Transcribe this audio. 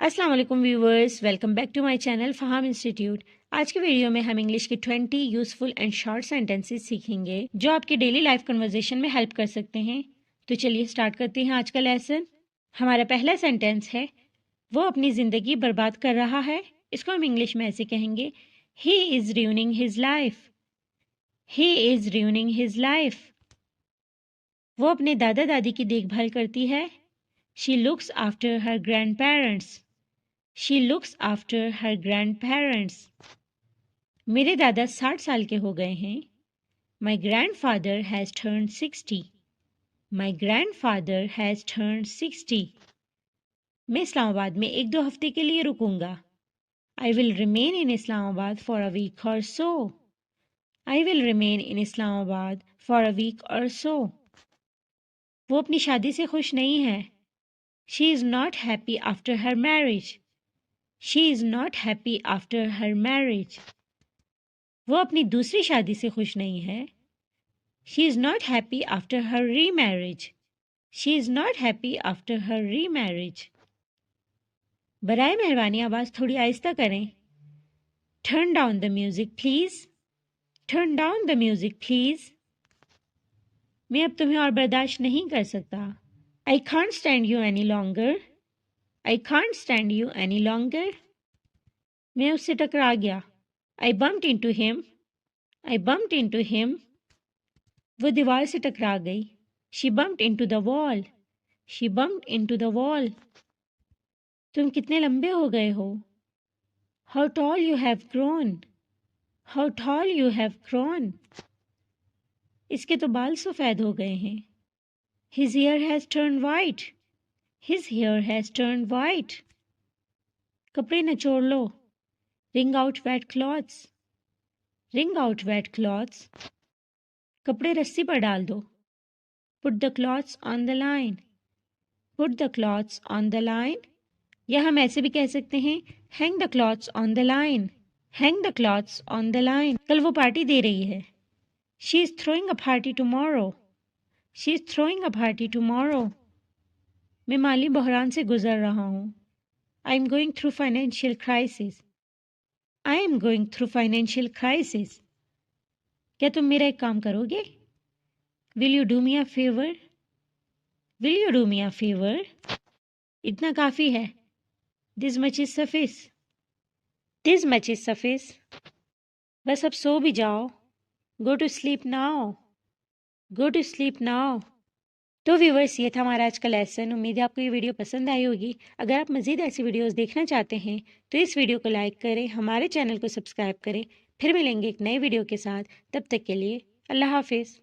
अस्सलाम वालेकुम viewers, welcome back to my channel Faham institute. आज के वीडियो में हम इंग्लिश के 20 यूज़फुल एंड शॉर्ट सेंटेंसेस सीखेंगे जो आपकी डेली लाइफ कन्वर्सेशन में हेल्प कर सकते हैं। तो चलिए स्टार्ट करते हैं आज का लेसन। हमारा पहला सेंटेंस है, वो अपनी ज़िंदगी बर्बाद कर रहा है। इसको हम इंग्लिश में ऐसे कहेंगे, he is ruining his life। He is ruining his life। वो अपने दादा दादी की देखभाल करती है। She looks after her grandparents। She looks after her grandparents। मेरे दादा 60 साल के हो गए हैं। My grandfather has turned 60। My grandfather has turned 60। मैं इस्लामाबाद में 1-2 हफ्ते के लिए रुकूंगा। I will remain in Islamabad for a week or so। I will remain in Islamabad for a week or so। वो अपनी शादी से खुश नहीं है। She is not happy after her marriage। She is not happy after her marriage। वो अपनी दूसरी शादी से खुश नहीं है। She is not happy after her remarriage। She is not happy after her remarriage। बराए मेहरबानी आवाज़ थोड़ी आहिस्ता करें। Turn down the music please। Turn down the music please। मैं अब तुम्हें और बर्दाश्त नहीं कर सकता। I can't stand you any longer। I can't stand you any longer। मैं उससे टकरा गया। I bumped into him। I bumped into him। वो दीवार से टकरा गई। She bumped into the wall। She bumped into the wall। तुम कितने लंबे हो गए हो। How tall you have grown। How tall you have grown। इसके तो बाल सफ़ेद हो गए हैं। His hair has turned white। His hair has turned white। कपड़े निचोड़ लो। Wring out wet cloths। Wring out wet cloths। कपड़े रस्सी पर डाल दो। Put the cloths on the line। Put the cloths on the line। या हम ऐसे भी कह सकते हैं, Hang the cloths on the line। Hang the cloths on the line। कल वो पार्टी दे रही है। She is throwing a party tomorrow। She is throwing a party tomorrow। मैं माली बहरान से गुजर रहा हूँ। I am going through financial crisis। I am going through financial crisis। क्या तुम मेरा एक काम करोगे? Will you do me a favor? Will you do me a favor? इतना काफ़ी है। This much is suffice। This much is suffice। बस अब सो भी जाओ। Go to sleep now। Go to sleep now। तो व्यूवर्स, ये था हमारा आज का लेसन। उम्मीद है आपको ये वीडियो पसंद आई होगी। अगर आप मज़ीद ऐसी वीडियोस देखना चाहते हैं तो इस वीडियो को लाइक करें, हमारे चैनल को सब्सक्राइब करें। फिर मिलेंगे एक नए वीडियो के साथ। तब तक के लिए अल्लाह हाफिज़।